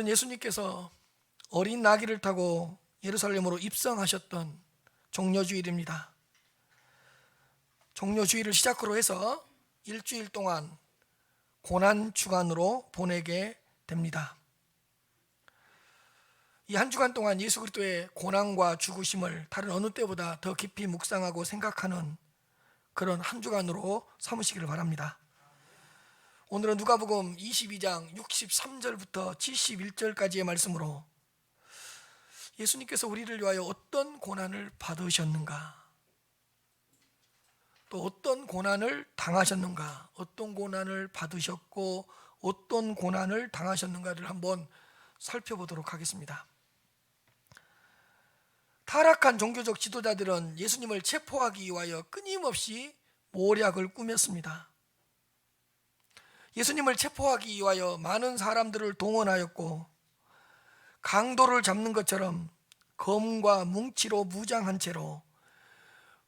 예수님께서 어린 나귀를 타고 예루살렘으로 입성하셨던 종려주일입니다. 종려주일을 시작으로 해서 일주일 동안 고난주간으로 보내게 됩니다. 이 한 주간 동안 예수 그리스도의 고난과 죽으심을 다른 어느 때보다 더 깊이 묵상하고 생각하는 그런 한 주간으로 삼으시기를 바랍니다. 오늘은 누가복음 22장 63절부터 71절까지의 말씀으로 예수님께서 우리를 위하여 어떤 고난을 받으셨는가, 또 어떤 고난을 당하셨는가, 어떤 고난을 받으셨고 어떤 고난을 당하셨는가를 한번 살펴보도록 하겠습니다. 타락한 종교적 지도자들은 예수님을 체포하기 위하여 끊임없이 모략을 꾸몄습니다. 예수님을 체포하기 위하여 많은 사람들을 동원하였고 강도를 잡는 것처럼 검과 뭉치로 무장한 채로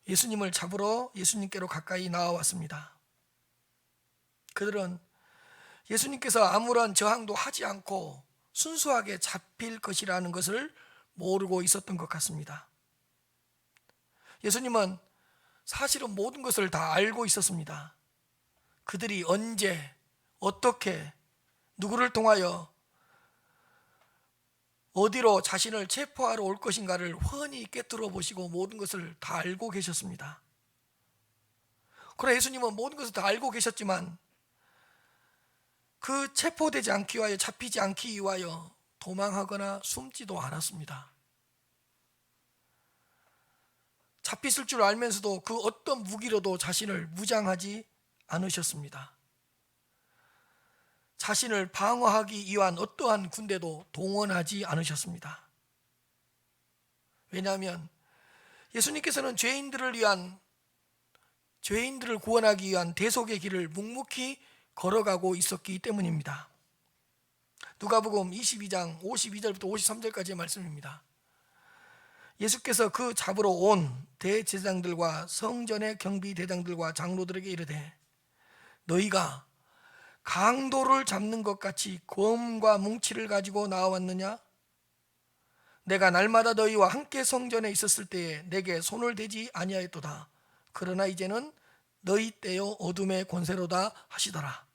예수님을 잡으러 예수님께로 가까이 나와왔습니다. 그들은 예수님께서 아무런 저항도 하지 않고 순수하게 잡힐 것이라는 것을 모르고 있었던 것 같습니다. 예수님은 사실은 모든 것을 다 알고 있었습니다. 그들이 언제, 어떻게, 누구를 통하여 어디로 자신을 체포하러 올 것인가를 훤히 꿰뚫어 보시고 모든 것을 다 알고 계셨습니다. 그러나 예수님은 모든 것을 다 알고 계셨지만 그 체포되지 않기 위하여, 잡히지 않기 위하여 도망하거나 숨지도 않았습니다. 잡히실 줄 알면서도 그 어떤 무기로도 자신을 무장하지 않으셨습니다. 자신을 방어하기 위한 어떠한 군대도 동원하지 않으셨습니다. 왜냐하면 예수님께서는 죄인들을 구원하기 위한 대속의 길을 묵묵히 걸어가고 있었기 때문입니다. 누가복음 22장 52절부터 53절까지의 말씀입니다. 예수께서 그 잡으러 온 대제사장들과 성전의 경비대장들과 장로들에게 이르되, 너희가 강도를 잡는 것 같이 검과 뭉치를 가지고 나왔느냐? 내가 날마다 너희와 함께 성전에 있었을 때에 내게 손을 대지 아니하였도다. 그러나 이제는 너희 때요 어둠의 권세로다 하시더라.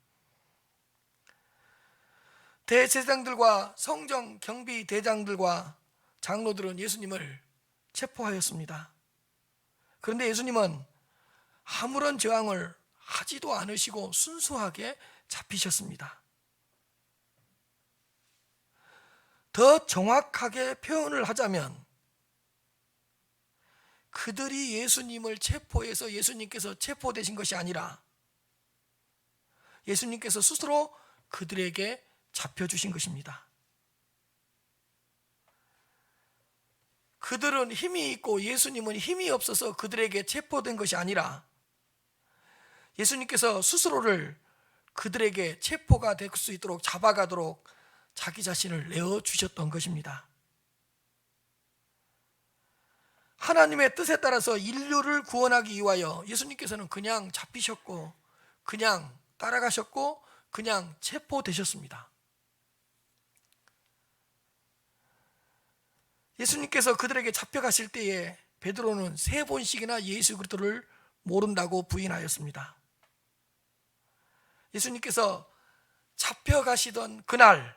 대제사장들과 성전 경비대장들과 장로들은 예수님을 체포하였습니다. 그런데 예수님은 아무런 저항을 하지도 않으시고 순수하게 잡히셨습니다. 더 정확하게 표현을 하자면 그들이 예수님을 체포해서 예수님께서 체포되신 것이 아니라 예수님께서 스스로 그들에게 잡혀주신 것입니다. 그들은 힘이 있고 예수님은 힘이 없어서 그들에게 체포된 것이 아니라 예수님께서 스스로를 그들에게 체포가 될 수 있도록 잡아가도록 자기 자신을 내어주셨던 것입니다. 하나님의 뜻에 따라서 인류를 구원하기 위하여 예수님께서는 그냥 잡히셨고 그냥 따라가셨고 그냥 체포되셨습니다. 예수님께서 그들에게 잡혀가실 때에 베드로는 3번씩이나 예수 그리스도를 모른다고 부인하였습니다. 예수님께서 잡혀가시던 그날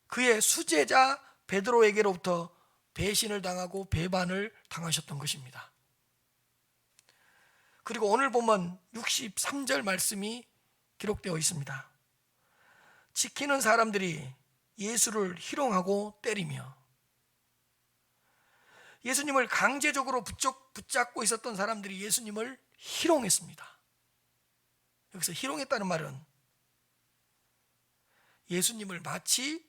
그의 수제자 베드로에게로부터 배신을 당하고 배반을 당하셨던 것입니다. 그리고 오늘 보면 63절 말씀이 기록되어 있습니다. 지키는 사람들이 예수를 희롱하고 때리며, 예수님을 강제적으로 붙잡고 있었던 사람들이 예수님을 희롱했습니다. 여기서 희롱했다는 말은 예수님을 마치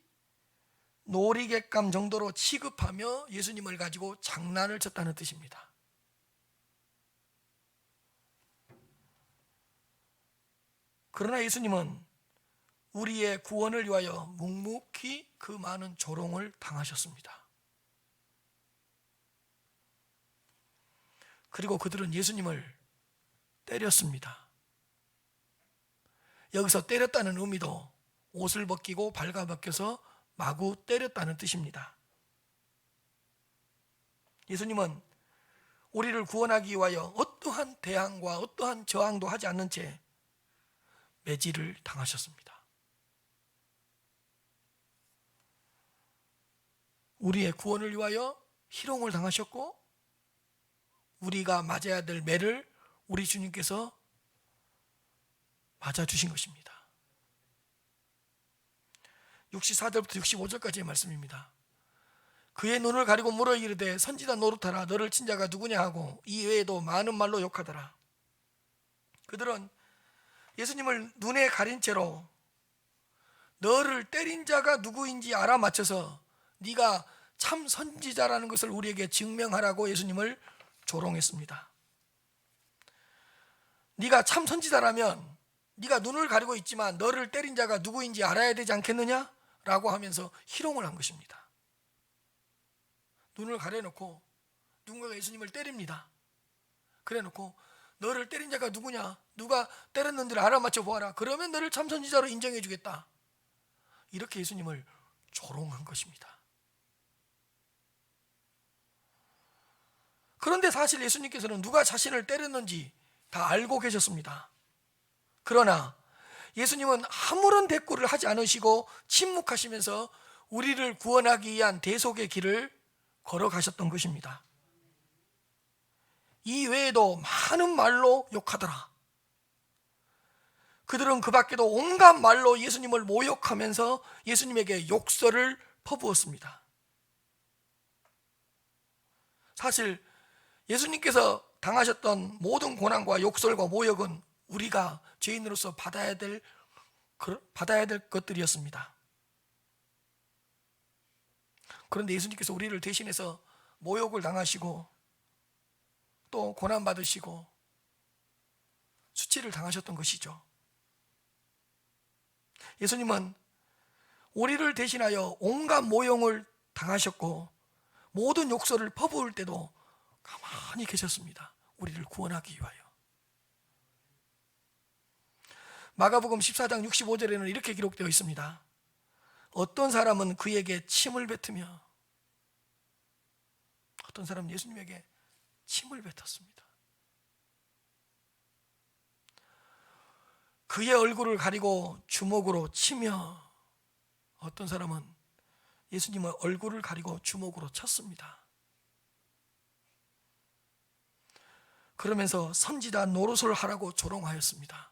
놀이객감 정도로 취급하며 예수님을 가지고 장난을 쳤다는 뜻입니다. 그러나 예수님은 우리의 구원을 위하여 묵묵히 그 많은 조롱을 당하셨습니다. 그리고 그들은 예수님을 때렸습니다. 여기서 때렸다는 의미도 옷을 벗기고 발가벗겨서 마구 때렸다는 뜻입니다. 예수님은 우리를 구원하기 위하여 어떠한 대항과 어떠한 저항도 하지 않는 채 매질을 당하셨습니다. 우리의 구원을 위하여 희롱을 당하셨고, 우리가 맞아야 될 매를 우리 주님께서 맞아주신 것입니다. 64절부터 65절까지의 말씀입니다. 그의 눈을 가리고 물어 이르되 선지자 노릇하라. 너를 친 자가 누구냐 하고 이 외에도 많은 말로 욕하더라. 그들은 예수님을 눈에 가린 채로 너를 때린 자가 누구인지 알아맞혀서 네가 참 선지자라는 것을 우리에게 증명하라고 예수님을 조롱했습니다. 네가 참 선지자라면 네가 눈을 가리고 있지만 너를 때린 자가 누구인지 알아야 되지 않겠느냐? 라고 하면서 희롱을 한 것입니다. 눈을 가려놓고 누군가가 예수님을 때립니다. 그래놓고 너를 때린 자가 누구냐? 누가 때렸는지를 알아맞혀 보아라. 그러면 너를 참 선지자로 인정해 주겠다. 이렇게 예수님을 조롱한 것입니다. 그런데 사실 예수님께서는 누가 자신을 때렸는지 다 알고 계셨습니다. 그러나 예수님은 아무런 대꾸를 하지 않으시고 침묵하시면서 우리를 구원하기 위한 대속의 길을 걸어가셨던 것입니다. 이 외에도 많은 말로 욕하더라. 그들은 그 밖에도 온갖 말로 예수님을 모욕하면서 예수님에게 욕설을 퍼부었습니다. 사실 예수님께서 당하셨던 모든 고난과 욕설과 모욕은 우리가 죄인으로서 받아야 될 것들이었습니다. 그런데 예수님께서 우리를 대신해서 모욕을 당하시고 또 고난받으시고 수치를 당하셨던 것이죠. 예수님은 우리를 대신하여 온갖 모욕을 당하셨고 모든 욕설을 퍼부을 때도 가만히 계셨습니다. 우리를 구원하기 위하여. 마가복음 14장 65절에는 이렇게 기록되어 있습니다. 어떤 사람은 그에게 침을 뱉으며, 어떤 사람은 예수님에게 침을 뱉었습니다. 그의 얼굴을 가리고 주먹으로 치며, 어떤 사람은 예수님의 얼굴을 가리고 주먹으로 쳤습니다. 그러면서 선지자 노릇을 하라고 조롱하였습니다.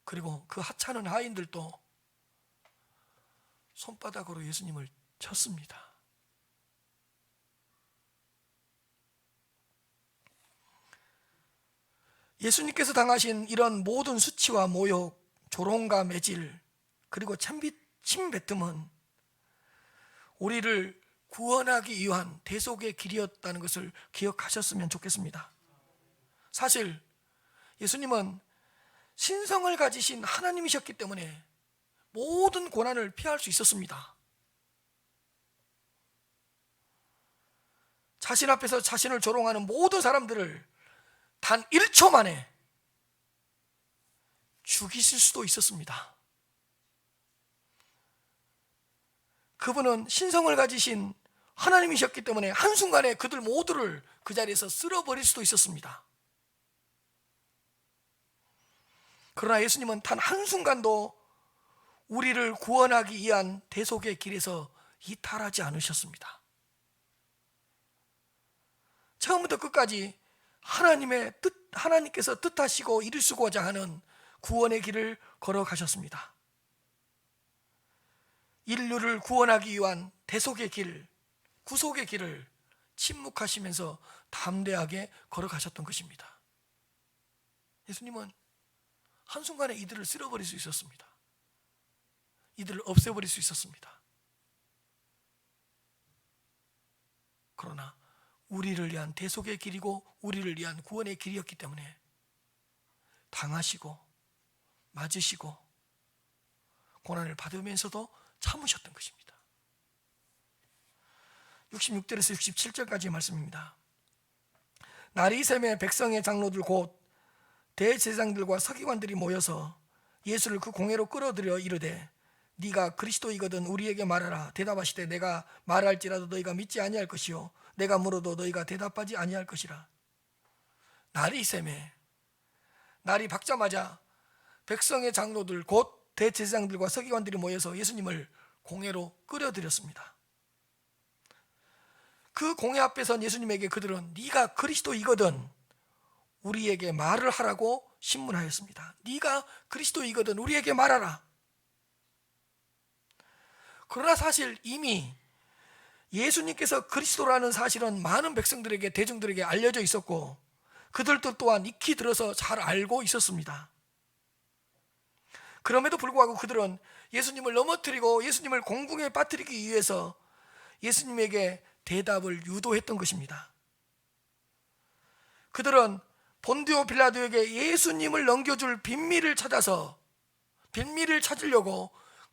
그리고 그 하찮은 하인들도 손바닥으로 예수님을 쳤습니다. 예수님께서 당하신 이런 모든 수치와 모욕, 조롱과 매질, 그리고 침뱉음은 우리를 구원하기 위한 대속의 길이었다는 것을 기억하셨으면 좋겠습니다. 사실 예수님은 신성을 가지신 하나님이셨기 때문에 모든 고난을 피할 수 있었습니다. 자신 앞에서 자신을 조롱하는 모든 사람들을 단 1초 만에 죽이실 수도 있었습니다. 그분은 신성을 가지신 하나님이셨기 때문에 한순간에 그들 모두를 그 자리에서 쓸어버릴 수도 있었습니다. 그러나 예수님은 단 한순간도 우리를 구원하기 위한 대속의 길에서 이탈하지 않으셨습니다. 처음부터 끝까지 하나님께서 뜻하시고 이루시고자 하는 구원의 길을 걸어가셨습니다. 인류를 구원하기 위한 대속의 길, 구속의 길을 침묵하시면서 담대하게 걸어가셨던 것입니다. 예수님은 한순간에 이들을 쓸어버릴 수 있었습니다. 이들을 없애버릴 수 있었습니다. 그러나 우리를 위한 대속의 길이고 우리를 위한 구원의 길이었기 때문에 당하시고 맞으시고 고난을 받으면서도 참으셨던 것입니다. 66절에서 67절까지의 말씀입니다. 날이 새매 백성의 장로들 곧 대제사장들과 서기관들이 모여서 예수를 그 공회로 끌어들여 이르되 네가 그리스도이거든 우리에게 말하라. 대답하시되 내가 말할지라도 너희가 믿지 아니할 것이요 내가 물어도 너희가 대답하지 아니할 것이라. 날이 새매 날이 밝자마자 백성의 장로들 곧 대제사장들과 서기관들이 모여서 예수님을 공회로 끌어들였습니다. 그 공회 앞에 선 예수님에게 그들은 네가 그리스도이거든 우리에게 말을 하라고 신문하였습니다. 네가 그리스도이거든 우리에게 말하라. 그러나 사실 이미 예수님께서 그리스도라는 사실은 많은 백성들에게 대중들에게 알려져 있었고 그들도 또한 익히 들어서 잘 알고 있었습니다. 그럼에도 불구하고 그들은 예수님을 넘어뜨리고 예수님을 공궁에 빠뜨리기 위해서 예수님에게 대답을 유도했던 것입니다. 그들은 본디오 빌라도에게 예수님을 넘겨줄 빈미를 찾으려고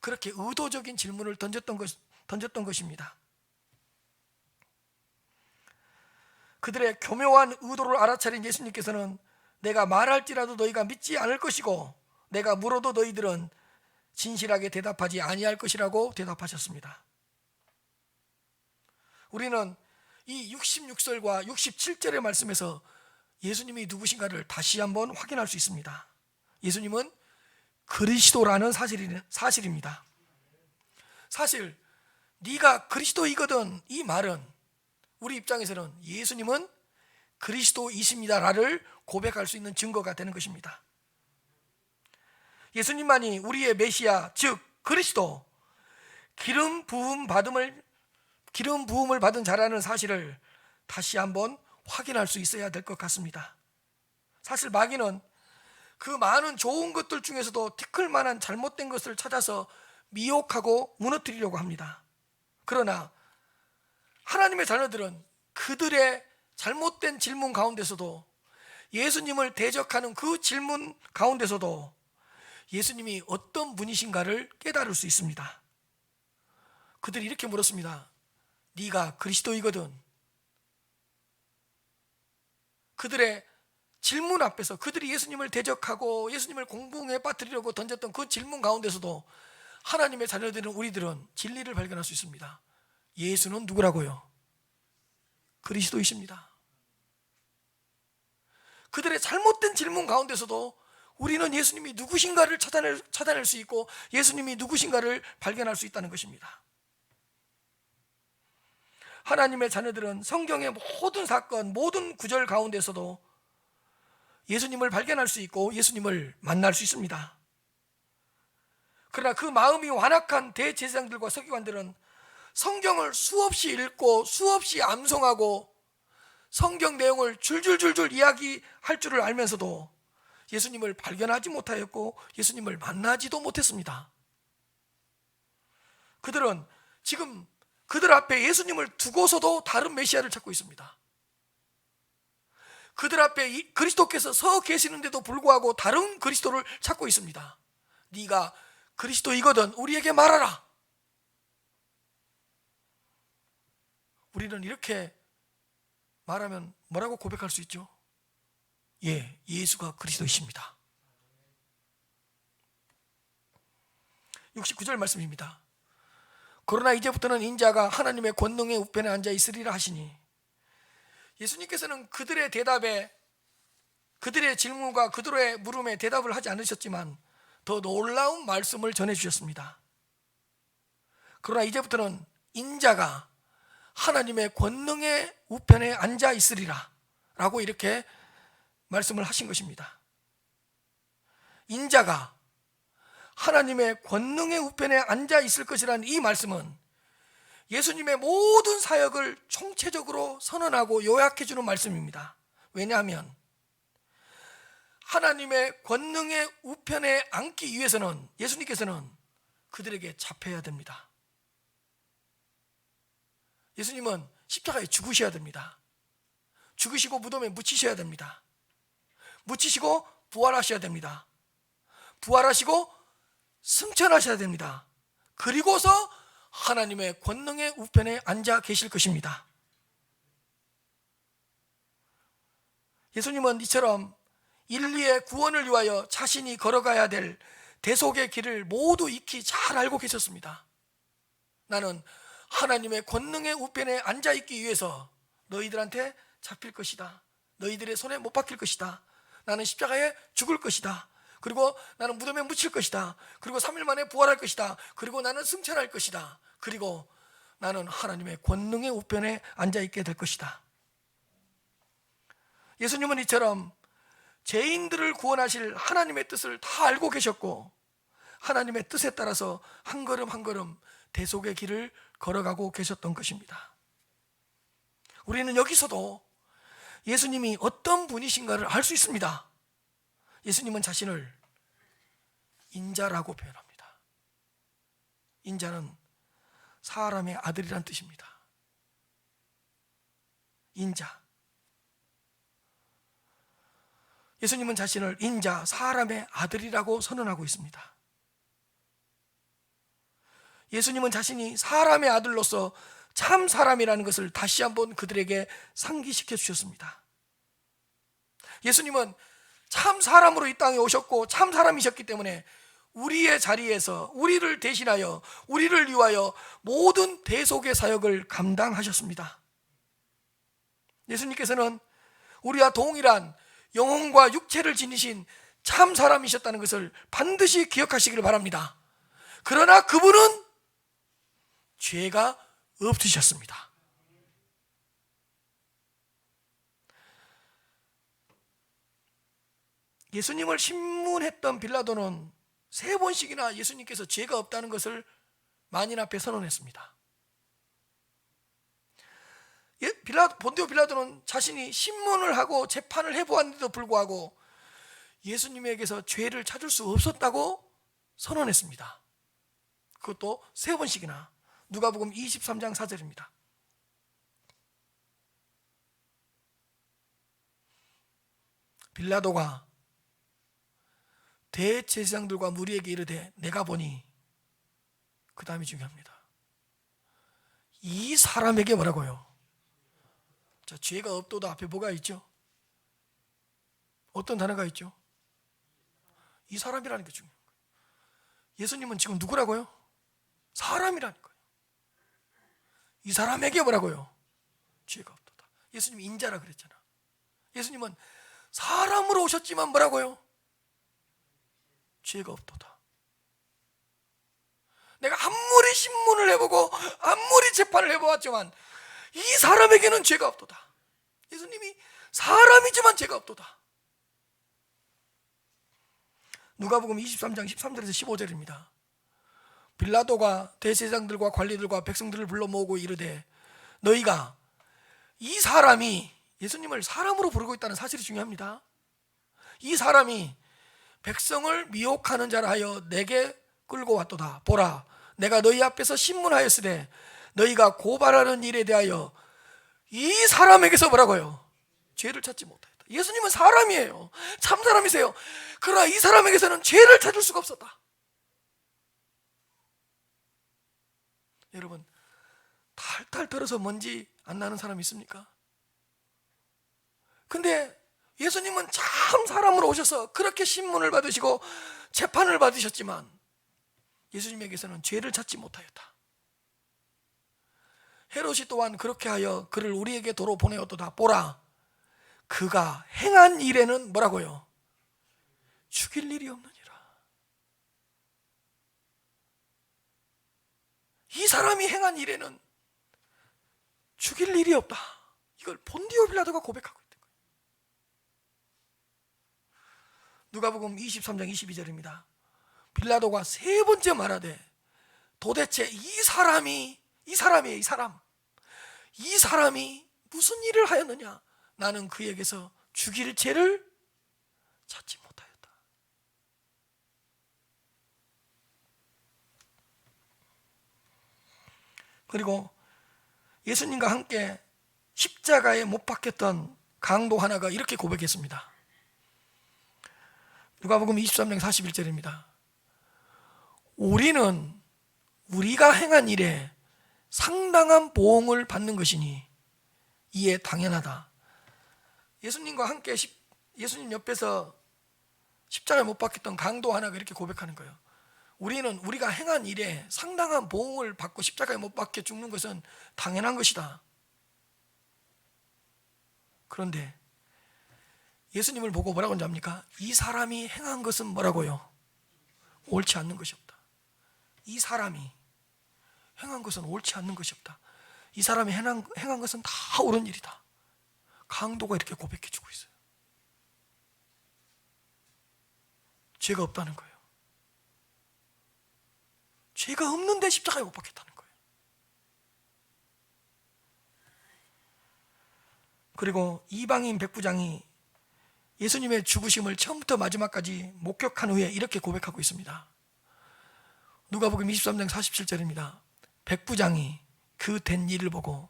그렇게 의도적인 질문을 던졌던 것입니다. 그들의 교묘한 의도를 알아차린 예수님께서는 내가 말할지라도 너희가 믿지 않을 것이고 내가 물어도 너희들은 진실하게 대답하지 아니할 것이라고 대답하셨습니다. 우리는 이 66절과 67절의 말씀에서 예수님이 누구신가를 다시 한번 확인할 수 있습니다. 예수님은 그리스도라는 사실입니다. 사실 네가 그리스도이거든 이 말은 우리 입장에서는 예수님은 그리스도이십니다라를 고백할 수 있는 증거가 되는 것입니다. 예수님만이 우리의 메시아 즉 그리스도 기름 부음을 받은 자라는 사실을 다시 한번 확인할 수 있어야 될 것 같습니다. 사실 마귀는 그 많은 좋은 것들 중에서도 티끌만한 잘못된 것을 찾아서 미혹하고 무너뜨리려고 합니다. 그러나 하나님의 자녀들은 그들의 잘못된 질문 가운데서도 예수님을 대적하는 그 질문 가운데서도 예수님이 어떤 분이신가를 깨달을 수 있습니다. 그들이 이렇게 물었습니다. 네가 그리스도이거든. 그들의 질문 앞에서 그들이 예수님을 대적하고 예수님을 공궁에 빠뜨리려고 던졌던 그 질문 가운데서도 하나님의 자녀들은 우리들은 진리를 발견할 수 있습니다. 예수는 누구라고요? 그리스도이십니다. 그들의 잘못된 질문 가운데서도 우리는 예수님이 누구신가를 찾아낼 수 있고 예수님이 누구신가를 발견할 수 있다는 것입니다. 하나님의 자녀들은 성경의 모든 사건, 모든 구절 가운데서도 예수님을 발견할 수 있고 예수님을 만날 수 있습니다. 그러나 그 마음이 완악한 대제사장들과 서기관들은 성경을 수없이 읽고 수없이 암송하고 성경 내용을 줄줄줄줄 이야기할 줄을 알면서도 예수님을 발견하지 못하였고 예수님을 만나지도 못했습니다. 그들은 지금 그들 앞에 예수님을 두고서도 다른 메시아를 찾고 있습니다. 그들 앞에 그리스도께서 서 계시는데도 불구하고 다른 그리스도를 찾고 있습니다. 네가 그리스도이거든 우리에게 말하라. 우리는 이렇게 말하면 뭐라고 고백할 수 있죠? 예, 예수가 그리스도이십니다. 69절 말씀입니다. 그러나 이제부터는 인자가 하나님의 권능의 우편에 앉아 있으리라 하시니, 예수님께서는 그들의 대답에, 그들의 질문과 그들의 물음에 대답을 하지 않으셨지만 더 놀라운 말씀을 전해주셨습니다. 그러나 이제부터는 인자가 하나님의 권능의 우편에 앉아 있으리라 라고 이렇게 말씀을 하신 것입니다. 인자가 하나님의 권능의 우편에 앉아 있을 것이라는 이 말씀은 예수님의 모든 사역을 총체적으로 선언하고 요약해 주는 말씀입니다. 왜냐하면 하나님의 권능의 우편에 앉기 위해서는 예수님께서는 그들에게 잡혀야 됩니다. 예수님은 십자가에 죽으셔야 됩니다. 죽으시고 무덤에 묻히셔야 됩니다. 묻히시고 부활하셔야 됩니다. 부활하시고 승천하셔야 됩니다. 그리고서 하나님의 권능의 우편에 앉아 계실 것입니다. 예수님은 이처럼 인류의 구원을 위하여 자신이 걸어가야 될 대속의 길을 모두 익히 잘 알고 계셨습니다. 나는 하나님의 권능의 우편에 앉아있기 위해서 너희들한테 잡힐 것이다. 너희들의 손에 못 박힐 것이다. 나는 십자가에 죽을 것이다. 그리고 나는 무덤에 묻힐 것이다. 그리고 3일 만에 부활할 것이다. 그리고 나는 승천할 것이다. 그리고 나는 하나님의 권능의 우편에 앉아있게 될 것이다. 예수님은 이처럼 죄인들을 구원하실 하나님의 뜻을 다 알고 계셨고, 하나님의 뜻에 따라서 한 걸음 한 걸음 대속의 길을 걸어가고 계셨던 것입니다. 우리는 여기서도 예수님이 어떤 분이신가를 알 수 있습니다. 예수님은 자신을 인자라고 표현합니다. 인자는 사람의 아들이란 뜻입니다. 인자. 예수님은 자신을 인자, 사람의 아들이라고 선언하고 있습니다. 예수님은 자신이 사람의 아들로서 참 사람이라는 것을 다시 한번 그들에게 상기시켜 주셨습니다. 예수님은 참 사람으로 이 땅에 오셨고 참 사람이셨기 때문에 우리의 자리에서 우리를 대신하여 우리를 위하여 모든 대속의 사역을 감당하셨습니다. 예수님께서는 우리와 동일한 영혼과 육체를 지니신 참 사람이셨다는 것을 반드시 기억하시기를 바랍니다. 그러나 그분은 죄가 없으셨습니다. 예수님을 신문했던 빌라도는 3번씩이나 예수님께서 죄가 없다는 것을 만인 앞에 선언했습니다. 본디오 빌라도는 자신이 신문을 하고 재판을 해보았는데도 불구하고 예수님에게서 죄를 찾을 수 없었다고 선언했습니다. 그것도 3번씩이나. 누가복음 23장 4절입니다. 빌라도가 대제사장들과 무리에게 이르되 내가 보니, 그 다음이 중요합니다. 이 사람에게 뭐라고요? 자, 죄가 없도다 앞에 뭐가 있죠? 어떤 단어가 있죠? 이 사람이라는 게 중요한 거예요. 예수님은 지금 누구라고요? 사람이라는 거예요. 이 사람에게 뭐라고요? 죄가 없도다. 예수님 인자라 그랬잖아. 예수님은 사람으로 오셨지만 뭐라고요? 죄가 없도다. 내가 아무리 신문을 해보고 아무리 재판을 해보았지만 이 사람에게는 죄가 없도다. 예수님이 사람이지만 죄가 없도다. 누가복음 23장 13절에서 15절입니다. 빌라도가 대제사장들과 관리들과 백성들을 불러 모으고 이르되 너희가 이 사람이, 예수님을 사람으로 부르고 있다는 사실이 중요합니다. 이 사람이 백성을 미혹하는 자라 하여 내게 끌고 왔도다. 보라, 내가 너희 앞에서 신문하였으되 너희가 고발하는 일에 대하여 이 사람에게서 뭐라고요? 죄를 찾지 못하였다. 예수님은 사람이에요. 참 사람이세요. 그러나 이 사람에게서는 죄를 찾을 수가 없었다. 여러분, 탈탈 털어서 먼지 안 나는 사람 있습니까? 근데 예수님은 참 사람으로 오셔서 그렇게 신문을 받으시고 재판을 받으셨지만 예수님에게서는 죄를 찾지 못하였다. 헤롯이 또한 그렇게 하여 그를 우리에게 도로 보내었도다. 보라, 그가 행한 일에는 뭐라고요? 죽일 일이 없느니라. 이 사람이 행한 일에는 죽일 일이 없다. 이걸 본디오 빌라도가 고백하고 있는 거예요. 누가복음 23장 22절입니다. 빌라도가 3번째 말하되 도대체 이 사람이 무슨 일을 하였느냐? 나는 그에게서 죽일 죄를 찾지 못하였다. 그리고 예수님과 함께 십자가에 못 박혔던 강도 하나가 이렇게 고백했습니다. 누가복음 23장 41절입니다. 우리는 우리가 행한 일에 상당한 보응을 받는 것이니 이에 당연하다. 예수님과 함께 예수님 옆에서 십자가에 못 박혔던 강도 하나가 이렇게 고백하는 거예요. 우리가 행한 일에 상당한 보응을 받고 십자가에 못 박혀 죽는 것은 당연한 것이다. 그런데 예수님을 보고 뭐라고 합니까? 이 사람이 행한 것은 뭐라고요? 옳지 않는 것이 없다. 이 사람이 행한 것은 옳지 않는 것이 없다. 이 사람이 행한 것은 다 옳은 일이다. 강도가 이렇게 고백해 주고 있어요. 죄가 없다는 거예요. 죄가 없는데 십자가에 못 박혔다는 거예요. 그리고 이방인 백부장이 예수님의 죽으심을 처음부터 마지막까지 목격한 후에 이렇게 고백하고 있습니다. 누가복음 23장 47절입니다. 백부장이 그 된 일을 보고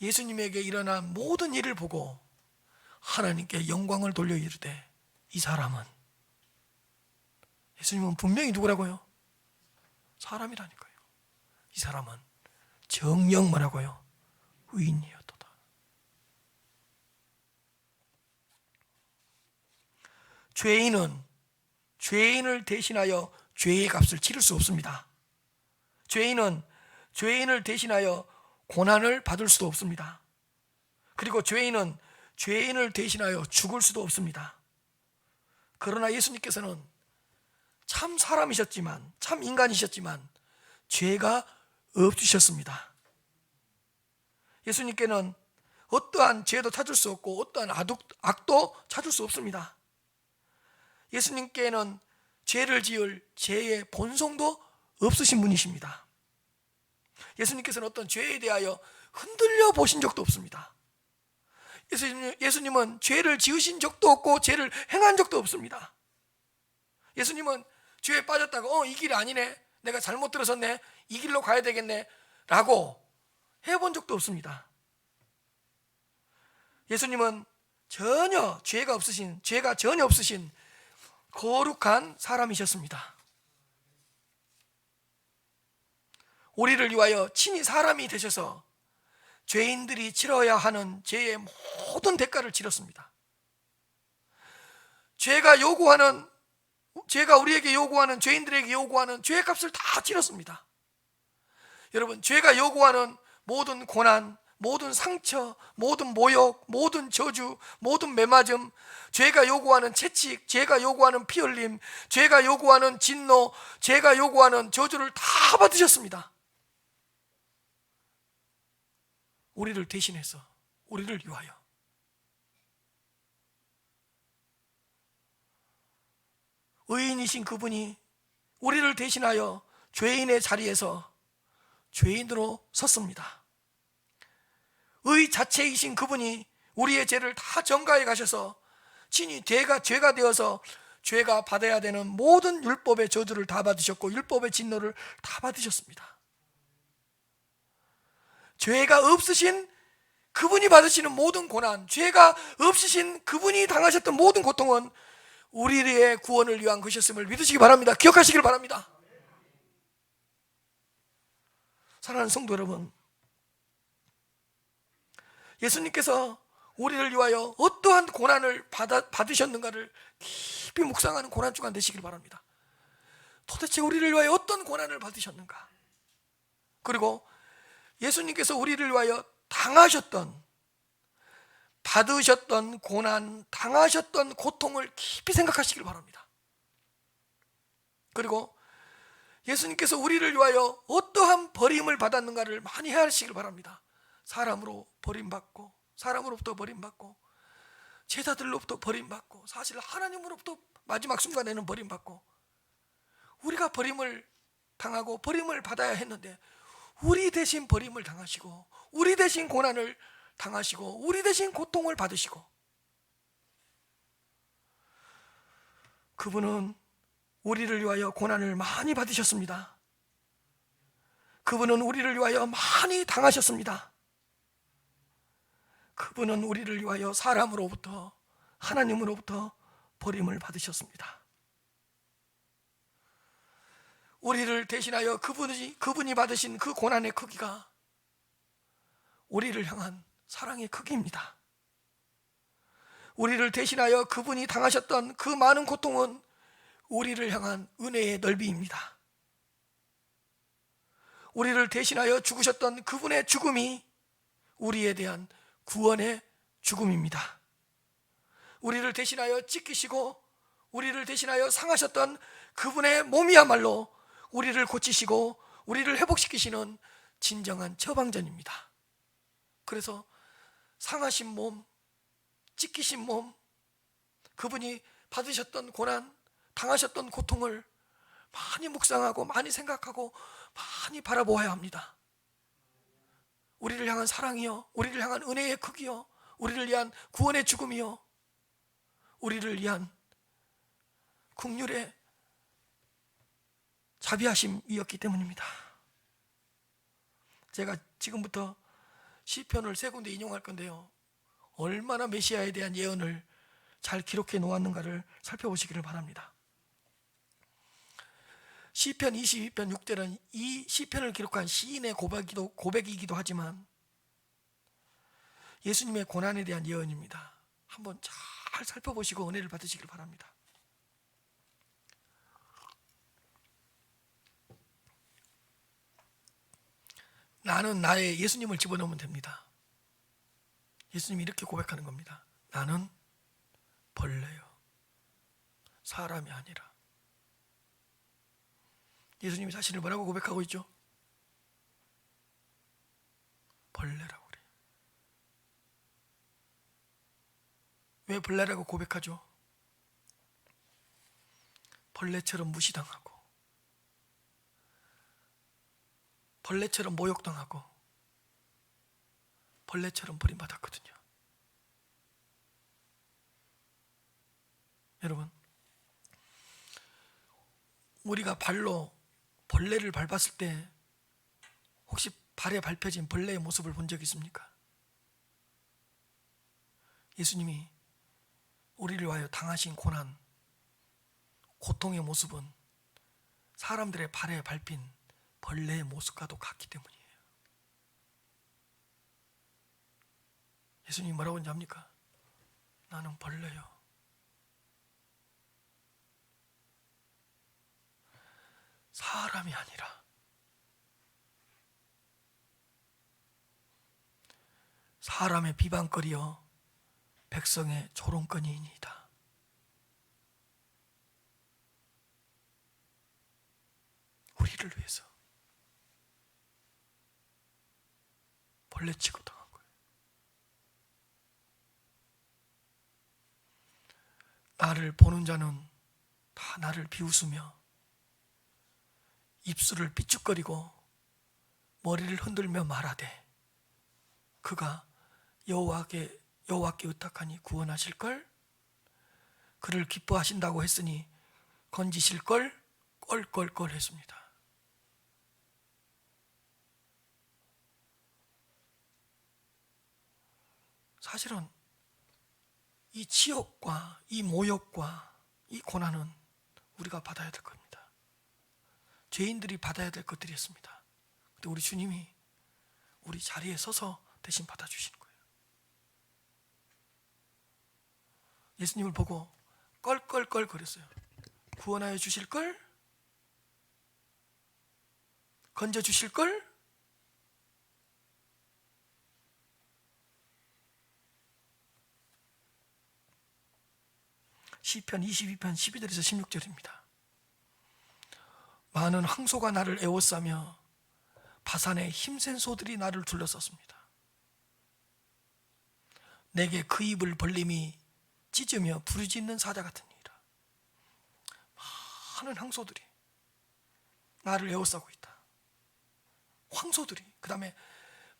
예수님에게 일어난 모든 일을 보고 하나님께 영광을 돌려 이르되, 이 사람은, 예수님은 분명히 누구라고요? 사람이라니까요. 이 사람은 정녕 뭐라고요? 의인이었도다. 죄인은 죄인을 대신하여 죄의 값을 치를 수 없습니다. 죄인은 죄인을 대신하여 고난을 받을 수도 없습니다. 그리고 죄인은 죄인을 대신하여 죽을 수도 없습니다. 그러나 예수님께서는 참 사람이셨지만, 참 인간이셨지만 죄가 없으셨습니다. 예수님께는 어떠한 죄도 찾을 수 없고 어떠한 악도 찾을 수 없습니다. 예수님께는 죄를 지을 죄의 본성도 없으신 분이십니다. 예수님께서는 어떤 죄에 대하여 흔들려 보신 적도 없습니다. 예수님은 죄를 지으신 적도 없고 죄를 행한 적도 없습니다. 예수님은 죄에 빠졌다가 이 길이 아니네, 내가 잘못 들어섰네, 이 길로 가야 되겠네 라고 해본 적도 없습니다. 예수님은 죄가 전혀 없으신 거룩한 사람이셨습니다. 우리를 위하여 친히 사람이 되셔서 죄인들이 치러야 하는 죄의 모든 대가를 치렀습니다. 죄가 우리에게 요구하는, 죄인들에게 요구하는 죄의 값을 다 치렀습니다. 여러분, 죄가 요구하는 모든 고난, 모든 상처, 모든 모욕, 모든 저주, 모든 매맞음, 죄가 요구하는 채찍, 죄가 요구하는 피 흘림, 죄가 요구하는 진노, 죄가 요구하는 저주를 다 받으셨습니다. 우리를 대신해서, 우리를 위하여. 의인이신 그분이 우리를 대신하여 죄인의 자리에서 죄인으로 섰습니다. 의 자체이신 그분이 우리의 죄를 다 전가해 가셔서 친히 죄가 되어서 죄가 받아야 되는 모든 율법의 저주를 다 받으셨고 율법의 진노를 다 받으셨습니다. 죄가 없으신 그분이 받으시는 모든 고난, 죄가 없으신 그분이 당하셨던 모든 고통은 우리의 구원을 위한 것이었음을 믿으시기 바랍니다. 기억하시길 바랍니다. 사랑하는 성도 여러분, 예수님께서 우리를 위하여 어떠한 고난을 받으셨는가를 깊이 묵상하는 고난 주간 되시길 바랍니다. 도대체 우리를 위하여 어떤 고난을 받으셨는가? 그리고 예수님께서 우리를 위하여 받으셨던 고난, 당하셨던 고통을 깊이 생각하시길 바랍니다. 그리고 예수님께서 우리를 위하여 어떠한 버림을 받았는가를 많이 헤아리시길 바랍니다. 사람으로부터 버림받고 제자들로부터 버림받고 사실 하나님으로부터 마지막 순간에는 버림받고 우리가 버림을 당하고 버림을 받아야 했는데 우리 대신 버림을 당하시고 우리 대신 고난을 당하시고 우리 대신 고통을 받으시고 그분은 우리를 위하여 고난을 많이 받으셨습니다. 그분은 우리를 위하여 많이 당하셨습니다. 그분은 우리를 위하여 사람으로부터 하나님으로부터 버림을 받으셨습니다. 우리를 대신하여 그분이 받으신 그 고난의 크기가 우리를 향한 사랑의 크기입니다. 우리를 대신하여 그분이 당하셨던 그 많은 고통은 우리를 향한 은혜의 넓이입니다. 우리를 대신하여 죽으셨던 그분의 죽음이 우리에 대한 구원의 죽음입니다. 우리를 대신하여 찢기시고 우리를 대신하여 상하셨던 그분의 몸이야말로 우리를 고치시고 우리를 회복시키시는 진정한 처방전입니다. 그래서 상하신 몸, 찢기신 몸, 그분이 받으셨던 고난, 당하셨던 고통을 많이 묵상하고 많이 생각하고 많이 바라보아야 합니다. 우리를 향한 사랑이요, 우리를 향한 은혜의 크기요, 우리를 위한 구원의 죽음이요, 우리를 위한 긍휼의 자비하심이었기 때문입니다. 제가 지금부터 시편을 세 군데 인용할 건데요, 얼마나 메시아에 대한 예언을 잘 기록해 놓았는가를 살펴보시기를 바랍니다. 시편 22편 6절은 이 시편을 기록한 시인의 고백이기도 하지만 예수님의 고난에 대한 예언입니다. 한번 잘 살펴보시고 은혜를 받으시길 바랍니다. 나는 나의 예수님을 집어넣으면 됩니다. 예수님이 이렇게 고백하는 겁니다. 나는 벌레요, 사람이 아니라. 예수님이 자신을 뭐라고 고백하고 있죠? 벌레라고 그래요. 왜 벌레라고 고백하죠? 벌레처럼 무시당하고 벌레처럼 모욕당하고 벌레처럼 버림받았거든요. 여러분, 우리가 발로 벌레를 밟았을 때 혹시 발에 밟혀진 벌레의 모습을 본 적 있습니까? 예수님이 우리를 위하여 당하신 고난, 고통의 모습은 사람들의 발에 밟힌 벌레의 모습과도 같기 때문이에요. 예수님이 뭐라고 합니까? 나는 벌레요, 사람이 아니라 사람의 비방거리여 백성의 조롱거리이니이다. 우리를 위해서 벌레 취급당한 거예요. 나를 보는 자는 다 나를 비웃으며 입술을 삐죽거리고 머리를 흔들며 말하되 그가 여호와께 의탁하니 구원하실걸, 그를 기뻐하신다고 했으니 건지실걸, 껄껄껄 했습니다. 사실은 이 치욕과 이 모욕과 이 고난은 우리가 받아야 될 겁니다. 죄인들이 받아야 될 것들이었습니다. 근데 우리 주님이 우리 자리에 서서 대신 받아주시는 거예요. 예수님을 보고 껄껄껄 거렸어요. 구원하여 주실걸? 건져 주실걸? 시편 22편 12절에서 16절입니다. 많은 황소가 나를 에워싸며 바산의 힘센 소들이 나를 둘러쌌습니다. 내게 그 입을 벌림이 찢으며 부르짖는 사자 같으니라. 많은 황소들이 나를 에워싸고 있다. 황소들이, 그 다음에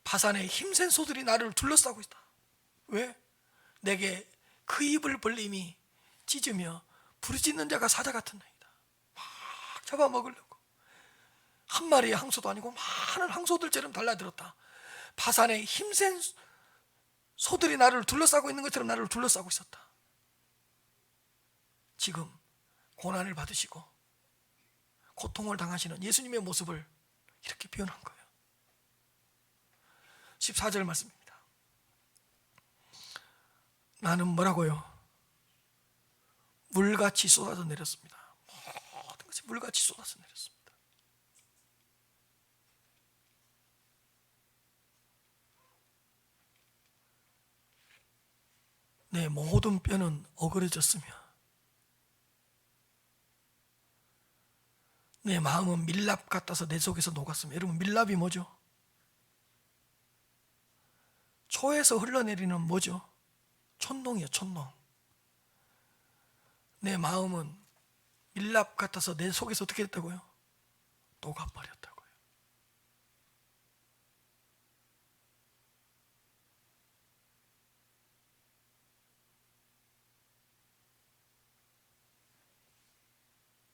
바산의 힘센 소들이 나를 둘러싸고 있다. 왜? 내게 그 입을 벌림이 찢으며 부르짖는 자가 사자 같은 나이다. 막 잡아먹으려고. 한 마리의 황소도 아니고 많은 황소들처럼 달라들었다. 바산의 힘센 소들이 나를 둘러싸고 있는 것처럼 나를 둘러싸고 있었다. 지금 고난을 받으시고 고통을 당하시는 예수님의 모습을 이렇게 표현한 거예요. 14절 말씀입니다. 나는 뭐라고요? 물같이 쏟아져 내렸습니다. 모든 것이 물같이 쏟아져 내렸습니다. 내 모든 뼈는 어그러졌으며 내 마음은 밀랍 같아서 내 속에서 녹았으며. 여러분, 밀랍이 뭐죠? 초에서 흘러내리는 뭐죠? 촛농이에요. 촛농. 내 마음은 밀랍 같아서 내 속에서 어떻게 됐다고요? 녹아버렸다고요.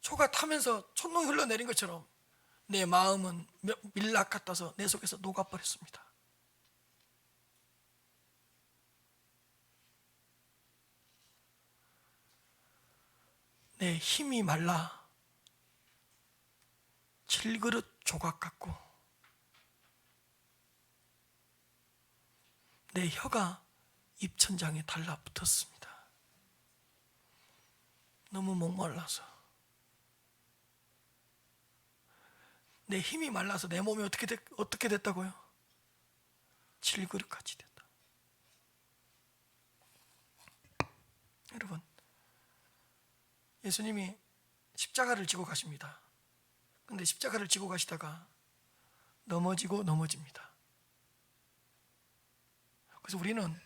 초가 타면서 촛농이 흘러내린 것처럼 내 마음은 밀랍 같아서 내 속에서 녹아버렸습니다. 내 힘이 말라 질그릇 조각 같고 내 혀가 입천장에 달라붙었습니다. 너무 목말라서. 내 힘이 말라서 내 몸이 어떻게 됐다고요? 질그릇같이 됐다. 여러분, 예수님이 십자가를 지고 가십니다. 근데 십자가를 지고 가시다가 넘어집니다. 그래서 우리는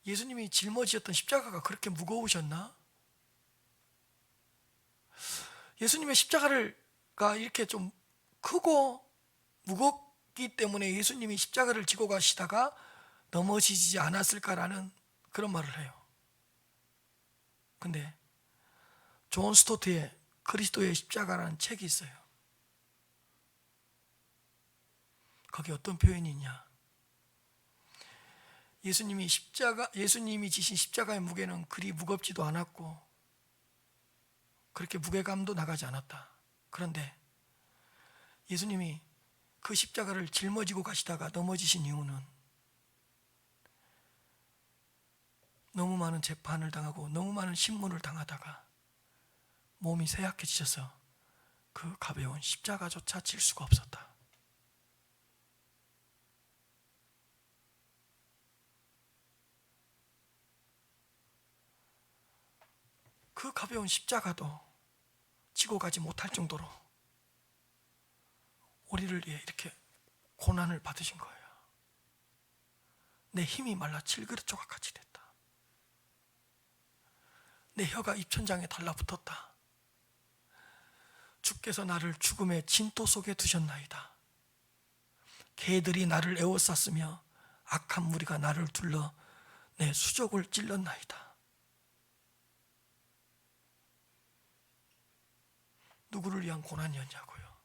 예수님이 짊어지셨던 십자가가 그렇게 무거우셨나? 예수님의 십자가가 이렇게 좀 크고 무겁기 때문에 예수님이 십자가를 지고 가시다가 넘어지지 않았을까라는 그런 말을 해요. 근데 존 스토트의 그리스도의 십자가라는 책이 있어요. 거기 어떤 표현이 있냐? 예수님이 지신 십자가의 무게는 그리 무겁지도 않았고 그렇게 무게감도 나가지 않았다. 그런데 예수님이 그 십자가를 짊어지고 가시다가 넘어지신 이유는 너무 많은 재판을 당하고 너무 많은 신문을 당하다가 몸이 쇠약해지셔서 그 가벼운 십자가조차 질 수가 없었다. 그 가벼운 십자가도 지고 가지 못할 정도로 우리를 위해 이렇게 고난을 받으신 거예요. 내 힘이 말라 질그릇 조각같이 됐다. 내 혀가 입천장에 달라붙었다. 주께서 나를 죽음의 진토 속에 두셨나이다. 개들이 나를 에워쌌으며 악한 무리가 나를 둘러 내 수족을 찔렀나이다. 누구를 위한 고난이었냐고요?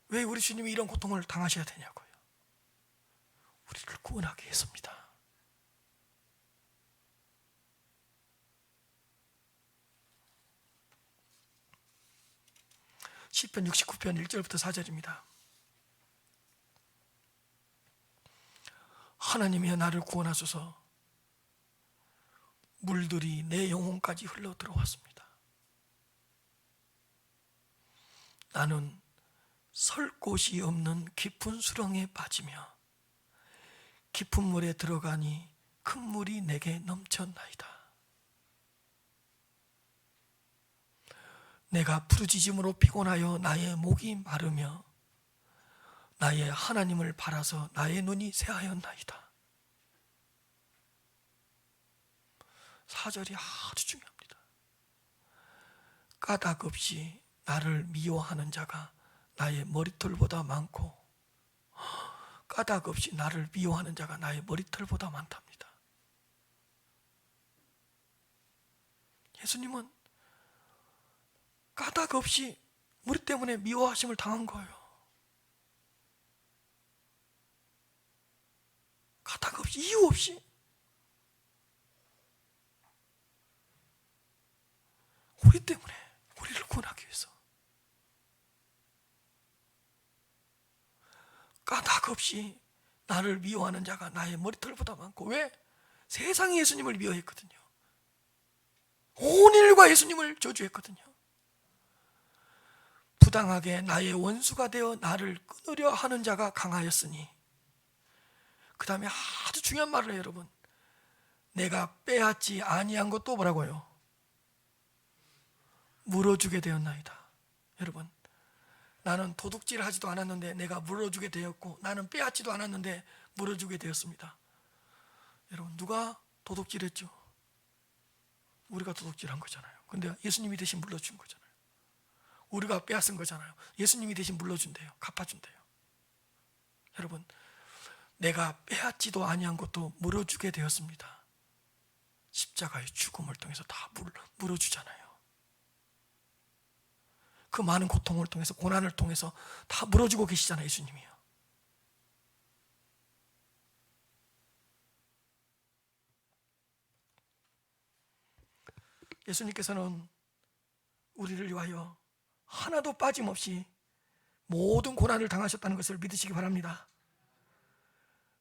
왜 우리 주님이 이런 고통을 당하셔야 되냐고요? 우리를 구원하기 위해서입니다. 시편 69편 1절부터 4절입니다. 하나님이여 나를 구원하소서. 물들이 내 영혼까지 흘러 들어왔습니다. 나는 설 곳이 없는 깊은 수렁에 빠지며 깊은 물에 들어가니 큰 물이 내게 넘쳤나이다. 내가 부르짖음으로 피곤하여 나의 목이 마르며 나의 하나님을 바라서 나의 눈이 새하였나이다. 4절이 아주 중요합니다. 까닭 없이 나를 미워하는 자가 나의 머리털보다 많고 까닭 없이 나를 미워하는 자가 나의 머리털보다 많답니다. 예수님은 까닭 없이 우리 때문에 미워하심을 당한 거예요. 까닭 없이, 이유 없이. 우리 때문에, 우리를 구원하기 위해서. 까닭 없이 나를 미워하는 자가 나의 머리털보다 많고. 왜? 세상이 예수님을 미워했거든요. 온 인류가 예수님을 저주했거든요. 부당하게 나의 원수가 되어 나를 끊으려 하는 자가 강하였으니. 그 다음에 아주 중요한 말을 해요, 여러분. 내가 빼앗지 아니한 것도 뭐라고요? 물어주게 되었나이다. 여러분, 나는 도둑질 하지도 않았는데 내가 물어주게 되었고, 나는 빼앗지도 않았는데 물어주게 되었습니다. 여러분, 누가 도둑질했죠? 우리가 도둑질한 거잖아요. 근데 예수님이 대신 물어준 거잖아요. 우리가 빼앗은 거잖아요. 예수님이 대신 물어준대요. 갚아준대요. 여러분, 내가 빼앗지도 아니한 것도 물어주게 되었습니다. 십자가의 죽음을 통해서 다 물어주잖아요. 그 많은 고통을 통해서, 고난을 통해서 다 물어주고 계시잖아요, 예수님이요. 예수님께서는 우리를 위하여 하나도 빠짐없이 모든 고난을 당하셨다는 것을 믿으시기 바랍니다.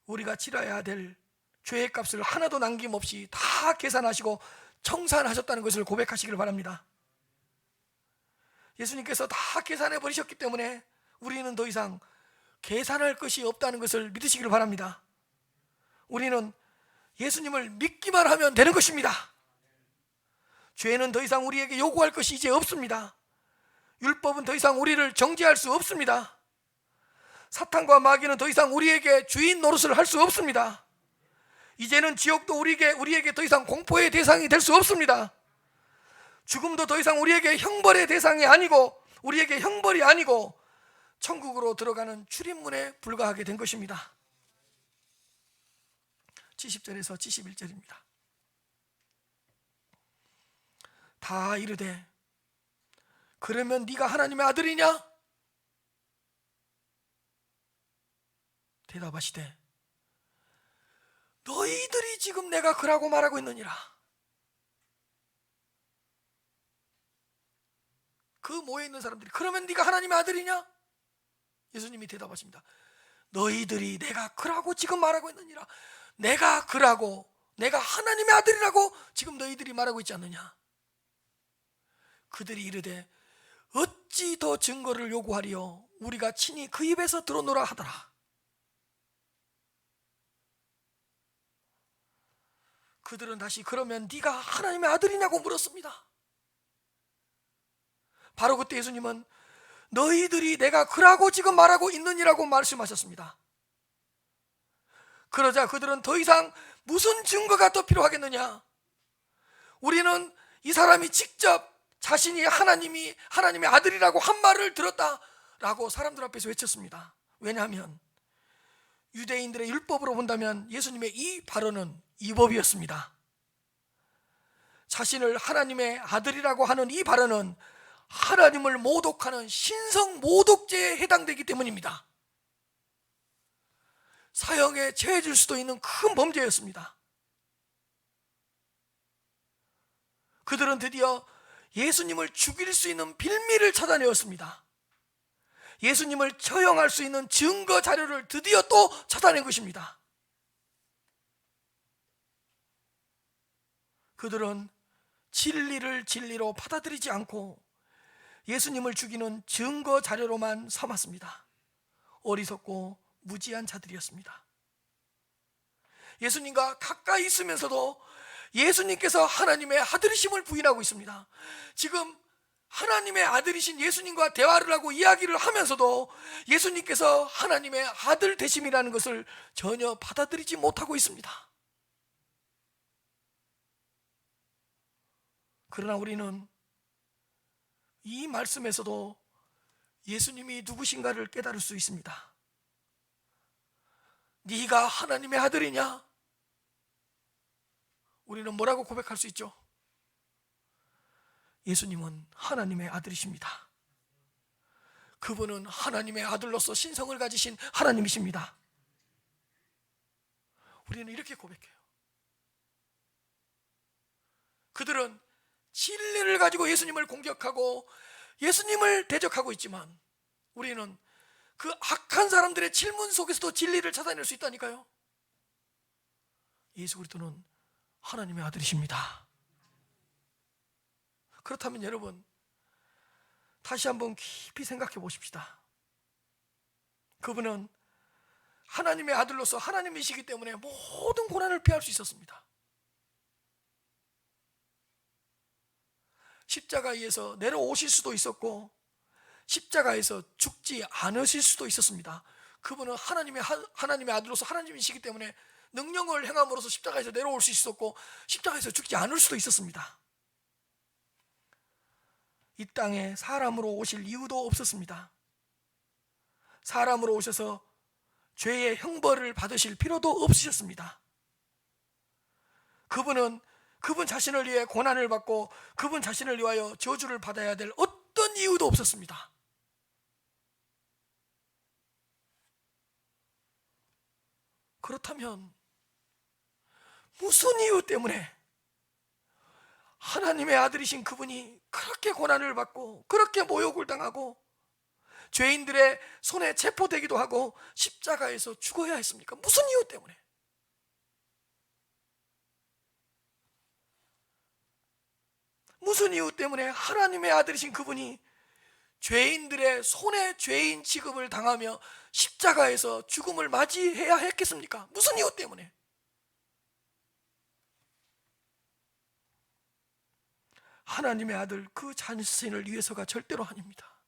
우리가 치러야 될 죄의 값을 하나도 남김없이 다 계산하시고 청산하셨다는 것을 고백하시기를 바랍니다. 예수님께서 다 계산해 버리셨기 때문에 우리는 더 이상 계산할 것이 없다는 것을 믿으시기를 바랍니다. 우리는 예수님을 믿기만 하면 되는 것입니다. 죄는 더 이상 우리에게 요구할 것이 이제 없습니다. 율법은 더 이상 우리를 정죄할 수 없습니다. 사탄과 마귀는 더 이상 우리에게 주인 노릇을 할 수 없습니다. 이제는 지옥도 우리에게 더 이상 공포의 대상이 될 수 없습니다. 죽음도 더 이상 우리에게 형벌의 대상이 아니고, 우리에게 형벌이 아니고 천국으로 들어가는 출입문에 불과하게 된 것입니다. 70절에서 71절입니다. 다 이르되 그러면 네가 하나님의 아들이냐? 대답하시되 너희들이 지금 내가 그라고 말하고 있느니라. 그 모여 있는 사람들이 그러면 네가 하나님의 아들이냐? 예수님이 대답하십니다. 너희들이 내가 그라고 지금 말하고 있느니라. 내가 그라고, 내가 하나님의 아들이라고 지금 너희들이 말하고 있지 않느냐? 그들이 이르되 어찌 더 증거를 요구하리요? 우리가 친히 그 입에서 들어노라 하더라. 그들은 다시 그러면 네가 하나님의 아들이냐고 물었습니다. 바로 그때 예수님은 너희들이 내가 그라고 지금 말하고 있느니라고 말씀하셨습니다. 그러자 그들은 더 이상 무슨 증거가 더 필요하겠느냐? 우리는 이 사람이 직접 자신이 하나님의 아들이라고 한 말을 들었다라고 사람들 앞에서 외쳤습니다. 왜냐하면 유대인들의 율법으로 본다면 예수님의 이 발언은 위법이었습니다. 자신을 하나님의 아들이라고 하는 이 발언은 하나님을 모독하는 신성 모독죄에 해당되기 때문입니다. 사형에 처해질 수도 있는 큰 범죄였습니다. 그들은 드디어 예수님을 죽일 수 있는 빌미를 찾아내었습니다. 예수님을 처형할 수 있는 증거 자료를 드디어 또 찾아낸 것입니다. 그들은 진리를 진리로 받아들이지 않고 예수님을 죽이는 증거 자료로만 삼았습니다. 어리석고 무지한 자들이었습니다. 예수님과 가까이 있으면서도 예수님께서 하나님의 아들이심을 부인하고 있습니다. 지금 하나님의 아들이신 예수님과 대화를 하고 이야기를 하면서도 예수님께서 하나님의 아들 되심이라는 것을 전혀 받아들이지 못하고 있습니다. 그러나 우리는 이 말씀에서도 예수님이 누구신가를 깨달을 수 있습니다. 네가 하나님의 아들이냐? 우리는 뭐라고 고백할 수 있죠? 예수님은 하나님의 아들이십니다. 그분은 하나님의 아들로서 신성을 가지신 하나님이십니다. 우리는 이렇게 고백해요. 그들은 진리를 가지고 예수님을 공격하고 예수님을 대적하고 있지만 우리는 그 악한 사람들의 질문 속에서도 진리를 찾아낼 수 있다니까요. 예수 그리스도는 하나님의 아들이십니다. 그렇다면 여러분, 다시 한번 깊이 생각해 보십시다. 그분은 하나님의 아들로서 하나님이시기 때문에 모든 고난을 피할 수 있었습니다. 십자가에서 내려오실 수도 있었고 십자가에서 죽지 않으실 수도 있었습니다. 그분은 하나님의 아들로서 하나님이시기 때문에 능력을 행함으로써 십자가에서 내려올 수 있었고 십자가에서 죽지 않을 수도 있었습니다. 이 땅에 사람으로 오실 이유도 없었습니다. 사람으로 오셔서 죄의 형벌을 받으실 필요도 없으셨습니다. 그분은 그분 자신을 위해 고난을 받고 그분 자신을 위하여 저주를 받아야 될 어떤 이유도 없었습니다. 그렇다면 무슨 이유 때문에 하나님의 아들이신 그분이 그렇게 고난을 받고 그렇게 모욕을 당하고 죄인들의 손에 체포되기도 하고 십자가에서 죽어야 했습니까? 무슨 이유 때문에? 무슨 이유 때문에 하나님의 아들이신 그분이 죄인들의 손에 죄인 취급을 당하며 십자가에서 죽음을 맞이해야 했겠습니까? 무슨 이유 때문에? 하나님의 아들 그 자신을 위해서가 절대로 아닙니다.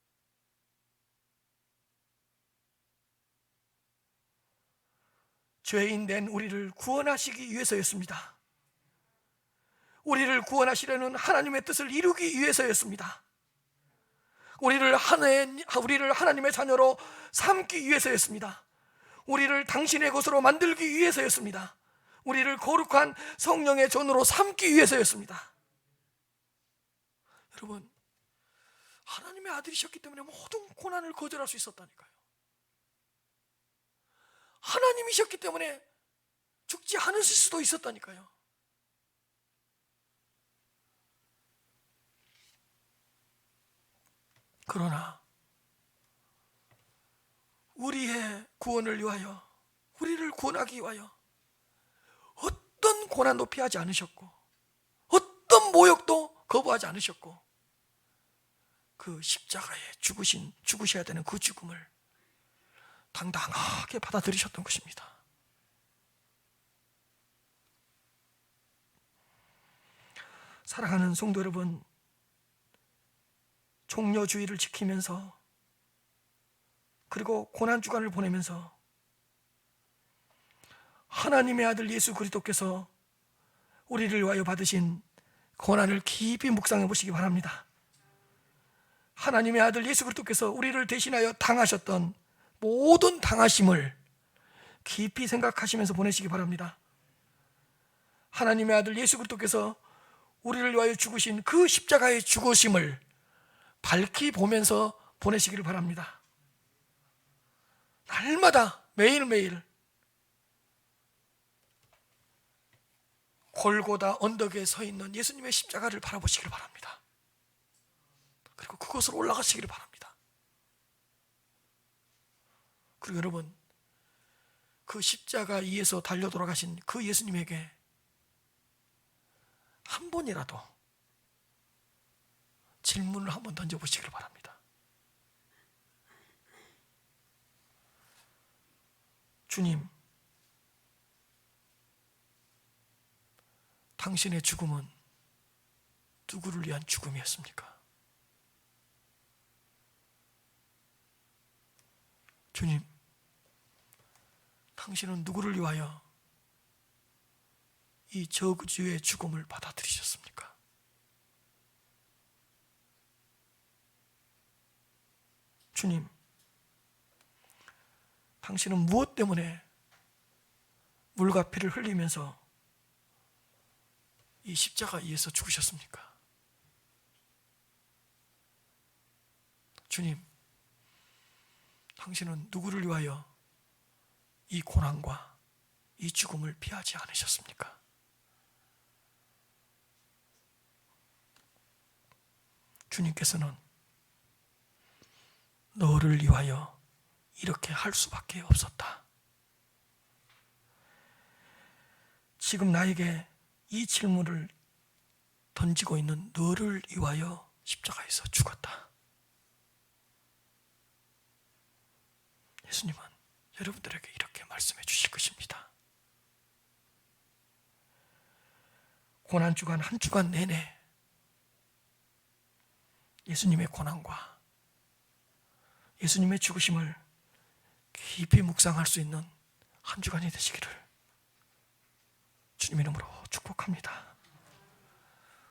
죄인 된 우리를 구원하시기 위해서였습니다. 우리를 구원하시려는 하나님의 뜻을 이루기 위해서였습니다. 우리를 하나님의 자녀로 삼기 위해서였습니다. 우리를 당신의 것으로 만들기 위해서였습니다. 우리를 거룩한 성령의 존으로 삼기 위해서였습니다. 여러분, 하나님의 아들이셨기 때문에 모든 고난을 거절할 수 있었다니까요. 하나님이셨기 때문에 죽지 않으실 수도 있었다니까요. 그러나 우리의 구원을 위하여, 우리를 구원하기 위하여 어떤 고난도 피하지 않으셨고 어떤 모욕도 거부하지 않으셨고 그 십자가에 죽으셔야 되는 그 죽음을 당당하게 받아들이셨던 것입니다. 사랑하는 성도 여러분, 종려주의를 지키면서 그리고 고난주간을 보내면서 하나님의 아들 예수 그리스도께서 우리를 위하여 받으신 고난을 깊이 묵상해 보시기 바랍니다. 하나님의 아들 예수 그리스도께서 우리를 대신하여 당하셨던 모든 당하심을 깊이 생각하시면서 보내시기 바랍니다. 하나님의 아들 예수 그리스도께서 우리를 위하여 죽으신 그 십자가의 죽으심을 밝히 보면서 보내시기를 바랍니다. 날마다 매일매일 골고다 언덕에 서 있는 예수님의 십자가를 바라보시기를 바랍니다. 그리고 그곳으로 올라가시기를 바랍니다. 그리고 여러분, 그 십자가 위에서 달려 돌아가신 그 예수님에게 한 번이라도 질문을 한번 던져보시기를 바랍니다. 주님, 당신의 죽음은 누구를 위한 죽음이었습니까? 주님, 당신은 누구를 위하여 이 저주의 죽음을 받아들이셨습니까? 주님, 당신은 무엇 때문에 물과 피를 흘리면서 이 십자가 위에서 죽으셨습니까? 주님, 당신은 누구를 위하여 이 고난과 이 죽음을 피하지 않으셨습니까? 주님께서는 너를 위하여 이렇게 할 수밖에 없었다. 지금 나에게 이 질문을 던지고 있는 너를 위하여 십자가에서 죽었다. 예수님은 여러분들에게 이렇게 말씀해 주실 것입니다. 고난주간 한 주간 내내 예수님의 고난과 예수님의 죽으심을 깊이 묵상할 수 있는 한 주간이 되시기를 주님 이름으로 축복합니다.